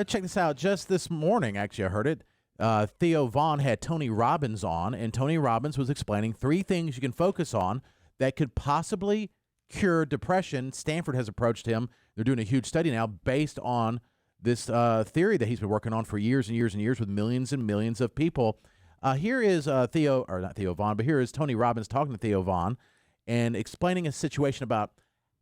Check this out. Just this morning, actually, I heard it. Theo Vaughn had Tony Robbins on, and Tony Robbins was explaining 3 things you can focus on that could possibly cure depression. Stanford has approached him. They're doing a huge study now based on this theory that he's been working on for years and years and years with millions and millions of people. Here is not Theo Vaughn, but here is Tony Robbins talking to Theo Vaughn and explaining a situation about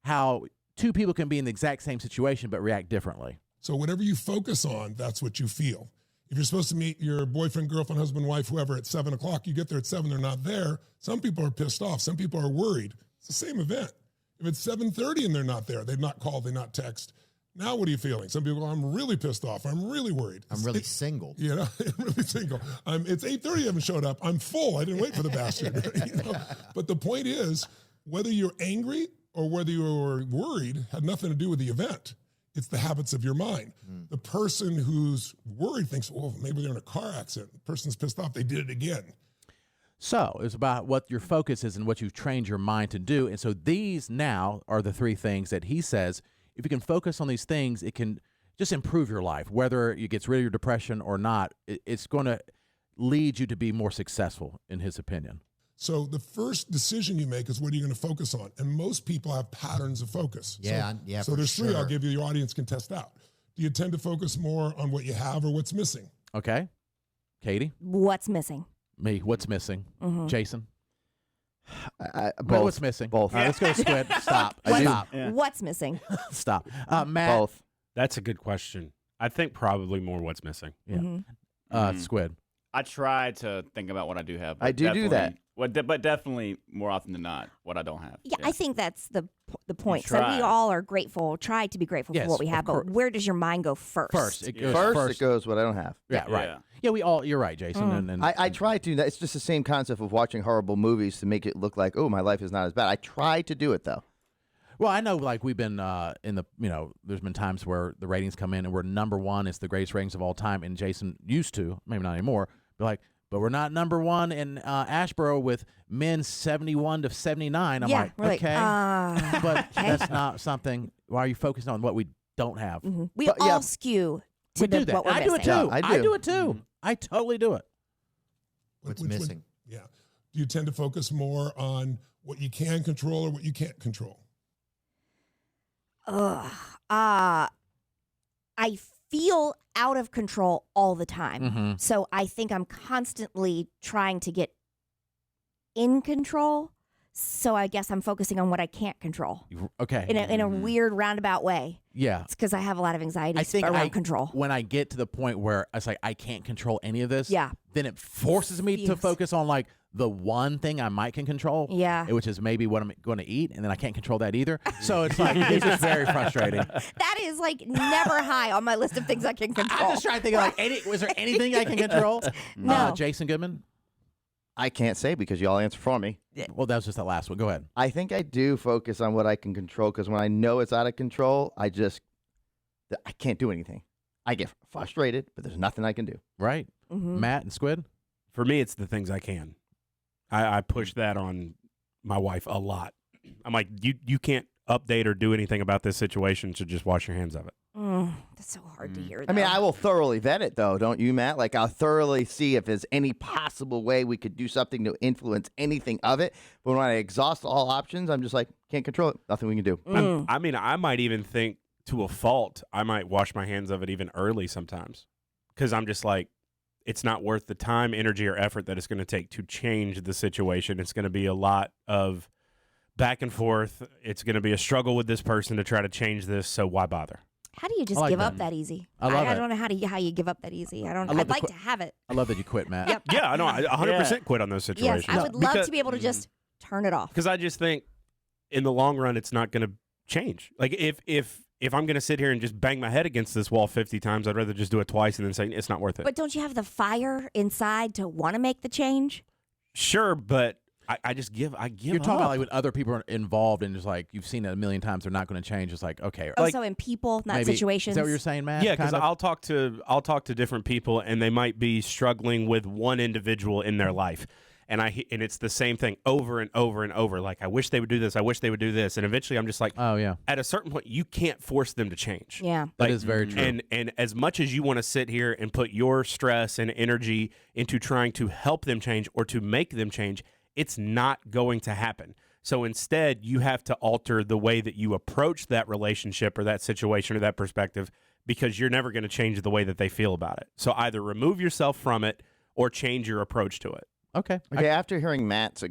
how 2 people can be in the exact same situation but react differently. So whatever you focus on, that's what you feel. If you're supposed to meet your boyfriend, girlfriend, husband, wife, whoever at 7 o'clock, you get there at 7, they're not there. Some people are pissed off. Some people are worried. It's the same event. If it's 7:30 and they're not there, they've not called, they not text. Now what are you feeling? Some people go, I'm really pissed off. I'm really worried. I'm really single. You know, I'm really single. It's 8:30, I haven't showed up. I'm full. I didn't wait for the bastard. You know? But the point is, whether you're angry or whether you're worried had nothing to do with the event. It's the habits of your mind. The person who's worried thinks, well, maybe they're in a car accident. The person's pissed off. They did it again. So it's about what your focus is and what you've trained your mind to do. And so these now are the 3 things that he says, if you can focus on these things, it can just improve your life. Whether it gets rid of your depression or not, it's going to lead you to be more successful, in his opinion. So the first decision you make is what are you going to focus on? And most people have patterns of focus. So there's 3 I'll give you, your audience can test out. Do you tend to focus more on what you have or what's missing? Okay. Katie? What's missing? Me. What's missing? Jason? Both. What's missing? Both. All right, let's go to Squid. Stop. Stop. What's missing? Stop. Matt? Both. That's a good question. I think probably more what's missing. Yeah. Squid? I try to think about what I do have. I do that. But definitely more often than not, what I don't have. Yeah, I think that's the point. So we all are grateful, try to be grateful for what we have, but where does your mind go first? It goes First, it goes what I don't have. Yeah, right. Yeah, you're right, Jason. And I try to. It's just the same concept of watching horrible movies to make it look like, oh, my life is not as bad. I try to do it, though. Well, I know, like, we've been there's been times where the ratings come in and we're number 1. It's the greatest ratings of all time. And Jason used to, maybe not anymore, be like, but we're not number 1 in Asheboro with men 71 to 79. I'm like, okay. But that's not something. Why are you focused on what we don't have? We all skew to what we're I missing. do it too. Yeah, I do it too. I totally do it. What's missing? Yeah. Do you tend to focus more on what you can control or what you can't control? I feel out of control all the time. So I think I'm constantly trying to get in control. So I guess I'm focusing on what I can't control. Okay. In a weird roundabout way. Yeah. It's because I have a lot of anxiety I think around control. When I get to the point where it's like I can't control any of this, then it forces me to focus on like the one thing I might can control, which is maybe what I'm going to eat, and then I can't control that either. So it's like it's just very frustrating. That is like never high on my list of things I can control. I'm just trying to think of like, was there anything I can control? No. Jason Goodman? I can't say because y'all answer for me. Well, that was just the last one. Go ahead. I think I do focus on what I can control because when I know it's out of control, I can't do anything. I get frustrated, but there's nothing I can do. Right. Matt and Squid? For me, it's the things I can. I push that on my wife a lot. I'm like, you can't update or do anything about this situation, so just wash your hands of it. That's so hard to hear. I mean, I will thoroughly vet it, though, don't you, Matt? Like, I'll thoroughly see if there's any possible way we could do something to influence anything of it. But when I exhaust all options, I'm just like, can't control it. Nothing we can do. I mean, I might even think to a fault, I might wash my hands of it even early sometimes. Because I'm just like, it's not worth the time, energy, or effort that it's going to take to change the situation. It's going to be a lot of back and forth. It's going to be a struggle with this person to try to change this, so why bother? How do you just give up that easy? I don't know how you give up that easy. I'd like to have it. I love that you quit, Matt. Yep. Yeah, I know. I 100% quit on those situations. Yes, I would love to be able to just turn it off. Because I just think in the long run, it's not going to change. Like if I'm going to sit here and just bang my head against this wall 50 times, I'd rather just do it twice and then say it's not worth it. But don't you have the fire inside to want to make the change? Sure, but I give You're talking about like when other people are involved and just like you've seen it a million times, they're not going to change. It's like, okay. Oh, like, so in people, not maybe, situations. Is that what you're saying, Matt? Yeah, because I'll talk to different people and they might be struggling with one individual in their life. and it's the same thing over and over and over. Like, I wish they would do this. I wish they would do this. And eventually I'm just like, Oh, yeah. at a certain point, you can't force them to change. Yeah. That is very true. And as much as you want to sit here and put your stress and energy into trying to help them change or to make them change, it's not going to happen. So instead, you have to alter the way that you approach that relationship or that situation or that perspective, because you're never going to change the way that they feel about it. So either remove yourself from it or change your approach to it. Okay. Okay, after hearing Matt's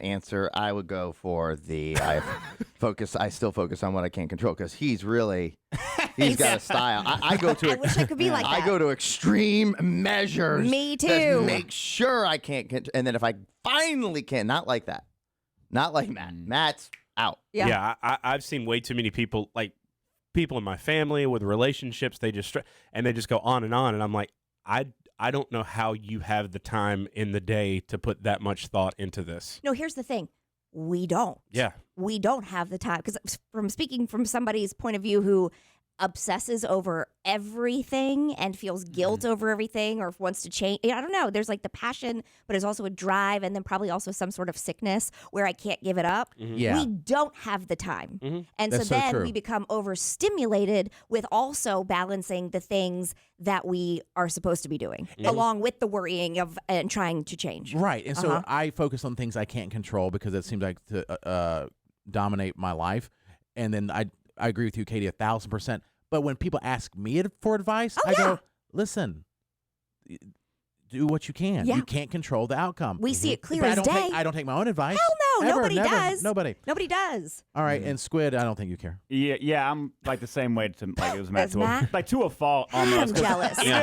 answer, I would go for I still focus on what I can't control, because he's got a style. I go to I wish I could be like that. I go to extreme measures. Me to too. make sure I can't, and then if I finally can, not like that, not like Matt. Matt's out. Yeah, I've seen way too many people, like people in my family with relationships, they just go on, and I'm like, I don't know how you have the time in the day to put that much thought into this. No, here's the thing. We don't. Yeah. We don't have the time, because speaking from somebody's point of view who obsesses over everything and feels guilt over everything or wants to change. I don't know. There's like the passion, but there's also a drive, and then probably also some sort of sickness where I can't give it up. Yeah. We don't have the time. And That's so so then true. we become overstimulated with also balancing the things that we are supposed to be doing, along with the worrying of and trying to change. Right. And so I focus on things I can't control because it seems like to dominate my life. And then I agree with you, Katie, 1,000%. But when people ask me for advice, I go, listen, do what you can. Yeah. You can't control the outcome. We see it clear But as day. I don't take my own advice. Hell no, Ever, nobody never, does. Nobody. Nobody does. All right, and Squid, I don't think you care. Yeah, I'm like the same way to like it was Matt As to Matt? a fault almost. I'm jealous. Even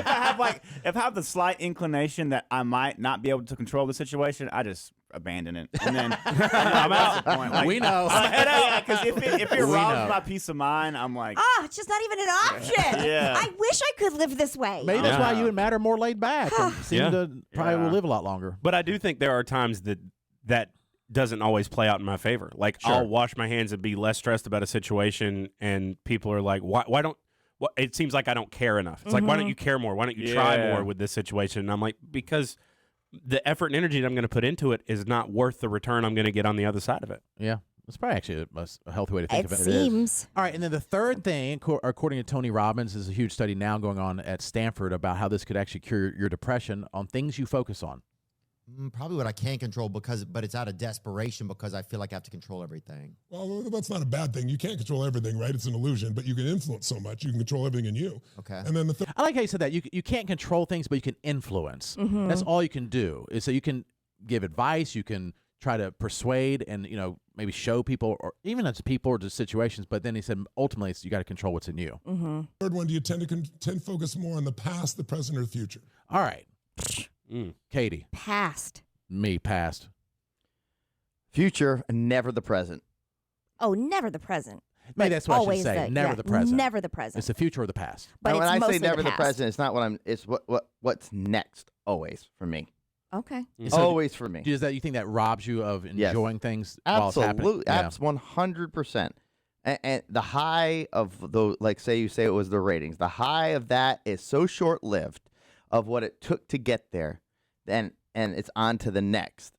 if I have the slight inclination that I might not be able to control the situation, I just abandon it, and then I'm out. Like, We know. Because if it We robs know. my peace of mind, I'm like, It's just not even an option. Yeah. I wish I could live this way. Maybe that's why Yeah. you and Matt are more laid back and seem Yeah. to probably will Yeah. live a lot longer. But I do think there are times that doesn't always play out in my favor. Like, I'll wash my hands and be less stressed about a situation, and people are like, why don't, it seems like I don't care enough. It's like, why don't you care more? Why don't you try Yeah. more with this situation? And I'm like, because the effort and energy that I'm going to put into it is not worth the return I'm going to get on the other side of it. Yeah. It's probably actually a healthy way to think It of it. seems. All right, and then the third thing, according to Tony Robbins, is a huge study now going on at Stanford about how this could actually cure your depression on things you focus on. Probably what I can control but it's out of desperation because I feel like I have to control everything. Well, that's not a bad thing. You can't control everything, right? It's an illusion, but you can influence so much. You can control everything in you. Okay. And then the third I like how you said that. You can't control things, but you can influence. That's all you can do. Is so you can give advice, you can try to persuade and, maybe show people, or even as people or to situations. But then he said, ultimately, you got to control what's in you. third one, do you tend to focus more on the past, the present, or the future? All right. Katie, Past. me, past. Future, never the present. Oh, never the present. Maybe But that's what I should always say. the- Never yeah, the present. Never the present. It's the future or the past. But And it's when I say mostly never the past. present, it's not it's what's next always for me. Okay. So Always for me. Does that you think that robs you of Yes. enjoying things while it's happening? Absolutely, Yeah. 100%. And the high of the, like, say it was the ratings. The high of that is so short lived of what it took to get there, and it's on to the next.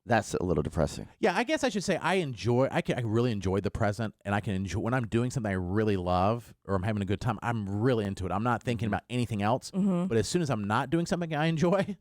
That's a little depressing. Yeah, I guess I should say I really enjoy the present, and I can enjoy when I'm doing something I really love or I'm having a good time. I'm really into it. I'm not thinking about anything else. But as soon as I'm not doing something I enjoy,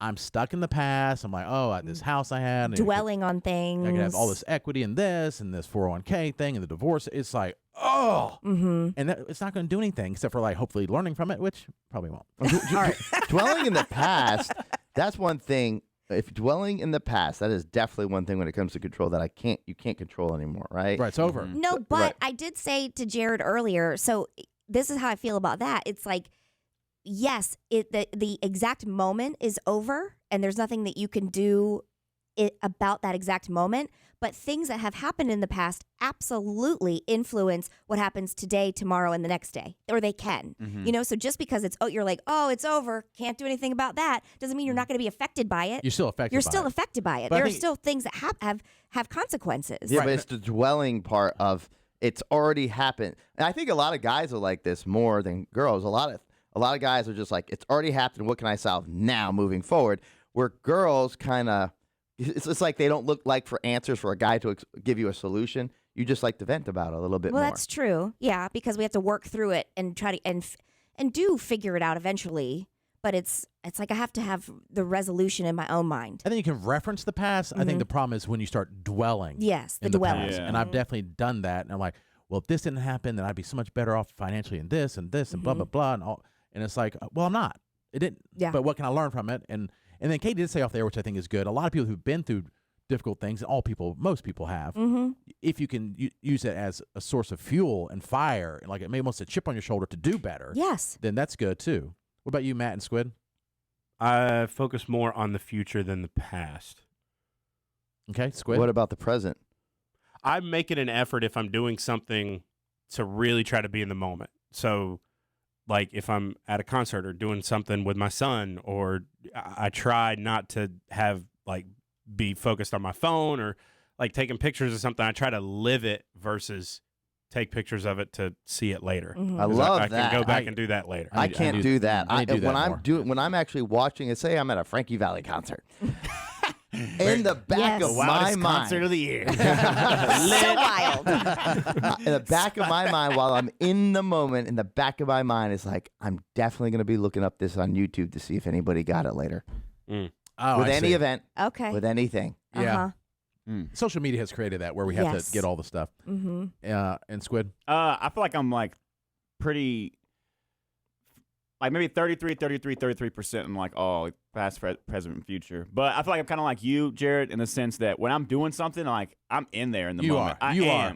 I'm stuck in the past. I'm like, this house I had, and Dwelling on things. I could have all this equity in this and this 401k thing and the divorce. It's like, and it's not going to do anything except for like hopefully learning from it, which probably won't. All right. Dwelling in the past, that's one thing. If dwelling in the past, that is definitely one thing when it comes to control that you can't control anymore, right? Right, it's over. No, but Right. I did say to Jared earlier, so this is how I feel about that. It's like, yes, the exact moment is over, and there's nothing that you can do about that exact moment, but things that have happened in the past absolutely influence what happens today, tomorrow, and the next day, or they can. So just because you're like, it's over, can't do anything about that, doesn't mean you're not going to be affected by it. You're still affected You're by still it. affected by it. But I There are think- still things that have consequences. Yeah, Right. but it's the dwelling part of it's already happened. And I think a lot of guys are like this more than girls. A lot of guys are just like, it's already happened. What can I solve now moving forward? where girls kind of, it's like they don't look like for answers for a guy to give you a solution. You just like to vent about it a little bit Well, more. that's true. Yeah, because we have to work through it and try to and do figure it out eventually. But it's like I have to have the resolution in my own mind. I think you can reference the past. I think the problem is when you start dwelling. Yes, the in the dwelling. past. Yeah. And I've definitely done that. And I'm like, well, if this didn't happen, then I'd be so much better off financially in this and this and blah blah blah and all. And it's like, well, I'm not. It didn't. Yeah. But what can I learn from it? And then Katie did say off there, which I think is good. A lot of people who've been through difficult things, and most people have. If you can use it as a source of fuel and fire, and like it may almost a chip on your shoulder to do better. Yes. Then that's good too. What about you, Matt and Squid? I focus more on the future than the past. Okay, Squid. What about the present? I'm making an effort if I'm doing something to really try to be in the moment. So, like if I'm at a concert or doing something with my son, or I try not to have like be focused on my phone or like taking pictures of something. I try to live it versus take pictures of it to see it later. I 'Cause love I that. can go back and do that later. I can't do that. I need to do when that I'm more. when I'm actually watching it, say I'm at a Frankie Valley concert. In the back Yes. of The my wildest concert mind, of the year. So wild. in the back of my mind, while I'm in the moment, in the back of my mind is like, I'm definitely going to be looking up this on YouTube to see if anybody got it later. Oh, With I any see. event, Okay. with anything. Yeah. Uh-huh. Social media has created that where we have Yes. to get all the stuff. Mm-hmm. And Squid. I feel like I'm like pretty, like maybe 33%. I'm like, oh, past, present, and future. But I feel like I'm kind of like you, Jared, in the sense that when I'm doing something, like I'm in there in the You moment. are.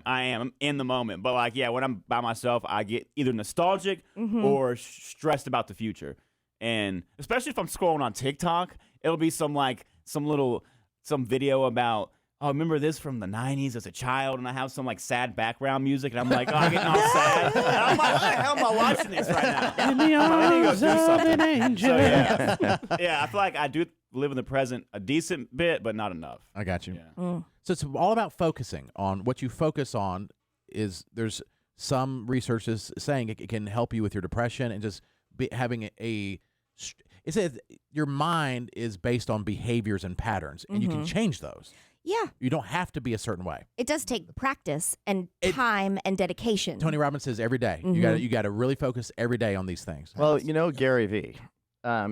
I am. I'm in the moment. But like, yeah, when I'm by myself, I get either nostalgic Mm-hmm. or stressed about the future. And especially if I'm scrolling on TikTok, it'll be some video about, oh, remember this from the 90s as a child, and I have some like sad background music, and I'm like, oh, I'm getting all sad. And I'm like, why the hell am I watching this right now? In the I need to go arms do of something. an angel. So, yeah, I feel like I do live in the present a decent bit, but not enough. I got you. Yeah. So it's all about focusing on what you focus on. There's some research is saying it can help you with your depression and just having it says your mind is based on behaviors and patterns, and you can change those. Yeah. You don't have to be a certain way. It does take practice and time and dedication. Tony Robbins says every day. You got to really focus every day on these things. Well, you know, Gary Vee,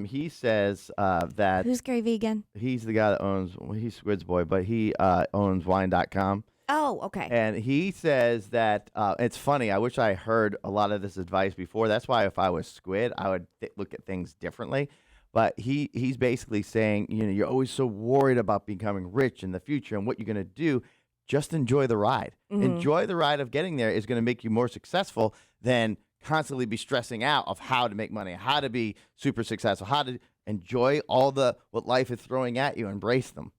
he says that Who's Gary Vee again? he's the guy that owns, well, he's Squid's boy, but he owns wine.com. Oh, okay. And he says that it's funny. I wish I heard a lot of this advice before. That's why if I was Squid, I would look at things differently. But he's basically saying, you know, you're always so worried about becoming rich in the future and what you're going to do. Just enjoy the ride. Enjoy the ride of getting there is going to make you more successful than constantly be stressing out of how to make money, how to be super successful, how to enjoy all what life is throwing at you. Embrace them.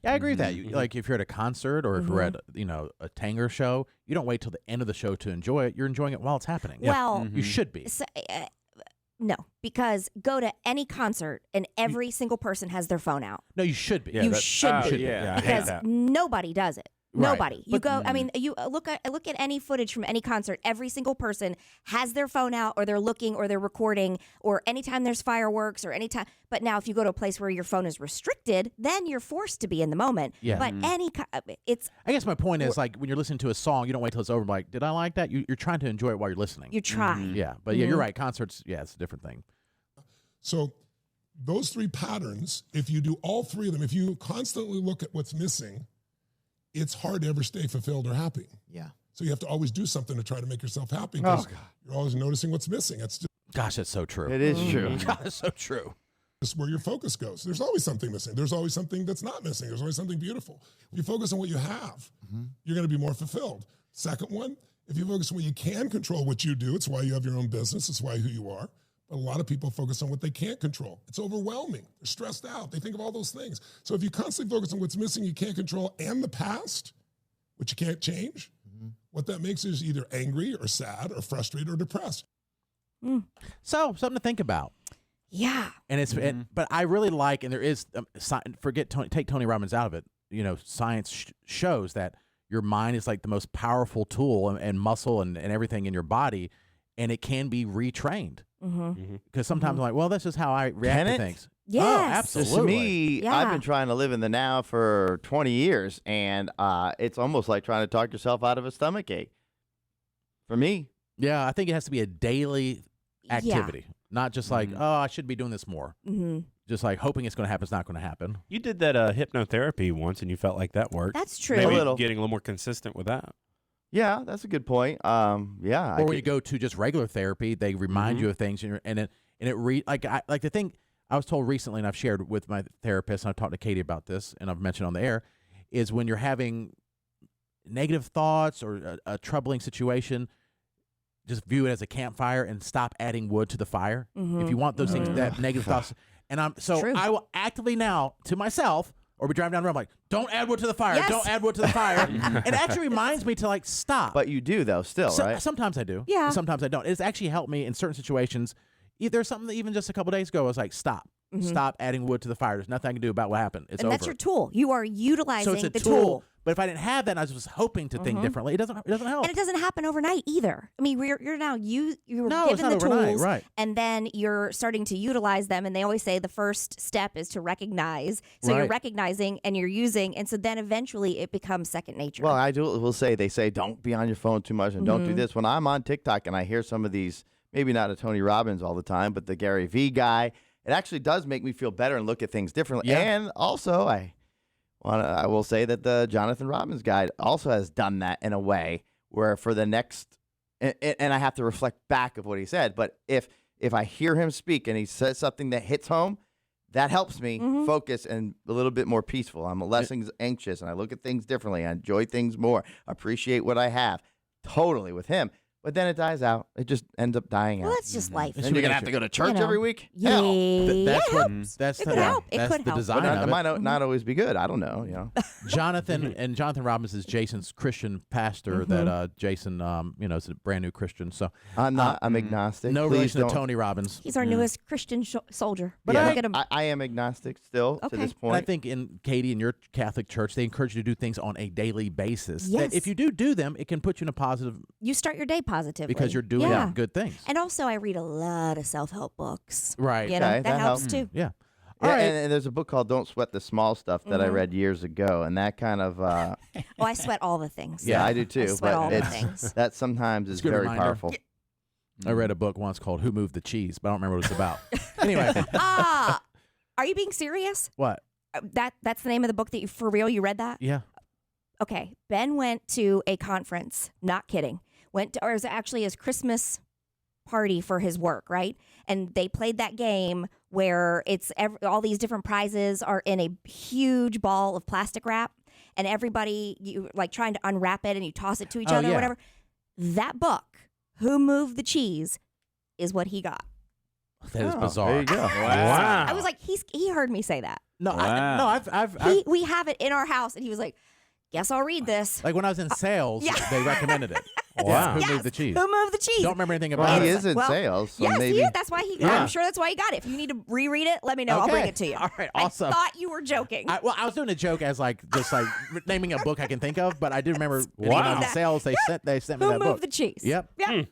Yeah, I agree with that. Like if you're at a concert or if you're at a Tanger show, you don't wait till the end of the show to enjoy it. You're enjoying it while it's happening. Well, You should be. so, no, because go to any concert and every single person has their phone out. No, you should be. You should be. Yeah, I hate Because that. nobody does it. Right. Nobody. You go. I mean, you look at any footage from any concert. Every single person has their phone out, or they're looking, or they're recording, or anytime there's fireworks, or anytime. But now, if you go to a place where your phone is restricted, then you're forced to be in the moment. Yeah. But it's I guess my point is like when you're listening to a song, you don't wait till it's over. Like, did I like that? You're trying to enjoy it while you're listening. you try. Yeah, but yeah, you're right. Concerts, yeah, it's a different thing. So those three patterns, if you do all three of them, if you constantly look at what's missing, it's hard to ever stay fulfilled or happy. Yeah. So you have to always do something to try to make yourself happy because you're always noticing what's missing. It's Gosh, that's so true. It is true. God, that's so true. just where your focus goes. There's always something missing. There's always something that's not missing. There's always something beautiful. If you focus on what you have, you're going to be more fulfilled. Second one, if you focus on what you can control, what you do, it's why you have your own business. It's why who you are. But a lot of people focus on what they can't control. It's overwhelming. They're stressed out. They think of all those things. So if you constantly focus on what's missing, you can't control, and the past, which you can't change, what that makes is either angry or sad or frustrated or depressed. So something to think about. Yeah. And it's, but I really like, and there is, take Tony Robbins out of it. You know, science shows that your mind is like the most powerful tool and muscle and everything in your body, and it can be retrained. Because sometimes I'm like, well, this is how I react to things. Yes. absolutely. To me, I've Yeah. been trying to live in the now for 20 years, and it's almost like trying to talk yourself out of a stomach ache. For me, Yeah, I think it has to be a daily Yeah. activity, not just like, Mhm. oh, I should be doing this more. Mm-hmm. Just like hoping it's going to happen. It's not going to happen. You did that hypnotherapy once, and you felt like that worked. That's true. Maybe A little. getting a little more consistent with that. yeah, that's a good point. Yeah, Or when you go to just regular therapy, they remind Mhm. you of things, and it like the thing I was told recently, and I've shared with my therapist, and I've talked to Katie about this, and I've mentioned on the air, is when you're having negative thoughts or a troubling situation, just view it as a campfire and stop adding wood to the fire. Mhm. If you want those things, that negative thoughts, and True. I will actively now to myself. Or be driving down the road, I'm like, don't add wood to the fire. Yes. Don't add wood to the fire. It actually reminds me to like stop. but you do though, still, right? Sometimes I do. Yeah. Sometimes I don't. It's actually helped me in certain situations. There's something that even just a couple days ago, I was like, stop. Mhm. Stop adding wood to the fire. There's nothing I can do about what happened. It's And over. that's your tool. You are utilizing so it's a the tool. But if I didn't have that, and I was just hoping to think Mhm. differently. It doesn't help. And it doesn't happen overnight either. I mean, you're now you're No, it's given not the overnight, tools, right. and then you're starting to utilize them. And they always say the first step is to recognize. So you're Right. recognizing and you're using, and so then eventually it becomes second nature. Well, will say they say don't be on your phone too much and don't do Mhm. this. When I'm on TikTok and I hear some of these, maybe not a Tony Robbins all the time, but the Gary V guy, it actually does make me feel better and look at things differently. Yeah. And also, I will say that the Jonathan Robbins guy also has done that in a way where for the next, and I have to reflect back of what he said. But if I hear him speak and he says something that hits home, that helps me Mhm. focus and a little bit more peaceful. I'm less anxious and I look at things differently. I enjoy things more, appreciate what I have. Totally with him. But then it dies out. It just ends up dying well, out. that's just life. It's Then you're going to human have to go to church You know. every week? Yeah, Hell. That's it what. helps. That's It the, could help. It that's could the help. design But of it it. might not always be good. I don't know. Jonathan and Jonathan Robbins is Jason's Christian pastor. That Jason, is a brand new Christian. So I'm not. I'm agnostic. no Please relation to don't- Tony Robbins. He's our newest Christian soldier. But Yeah, I- Look at him. I am agnostic still to Okay. this And point. I think in Katie, in your Catholic church, they encourage you to do things on a daily basis. Yes. That if you do them, it can put you in a positive You start your day positively because you're doing Yeah. good things. And also, I read a lot of self-help books. Right. You know, Okay, that that helps helps. too. Yeah. Yeah, All right. and there's a book called "Don't Sweat the Small Stuff" that I Mhm. read years ago, and that kind of Oh, I sweat all the things. yeah, I do I too. sweat all But the it's things. that sometimes is a good very reminder. powerful. I read a book once called "Who Moved the Cheese," but I don't remember what it's about. Anyway, Are you being serious? what? That's the name of the book that you for real you read that? Yeah. Okay. Ben went to a conference, not kidding. Or it was actually his Christmas party for his work, right? And they played that game where it's all these different prizes are in a huge ball of plastic wrap, and everybody you like trying to unwrap it and you toss it to each Oh, other or yeah. whatever. That book, Who Moved the Cheese, is what he got. That is Oh, bizarre. There you go. Wow. I was like, he heard me say that. No, Wow. I've We have it in our house, and he was like, "Guess I'll read this." like when I was in sales, yeah. they recommended it. Wow. Who Yes, moved the cheese? Who moved the cheese? Don't remember anything about Well, he it. is in Well, sales, so yes, maybe. he is. That's why he. Yeah. I'm sure that's why he got it. If you need to reread it, let me know. I'll bring Okay. it to you. All right, awesome. I thought you were joking. I was doing a joke as just naming a book I can think of, but I do remember when I was in That- sales they sent me Who that moved book. the cheese? Yep. Yeah.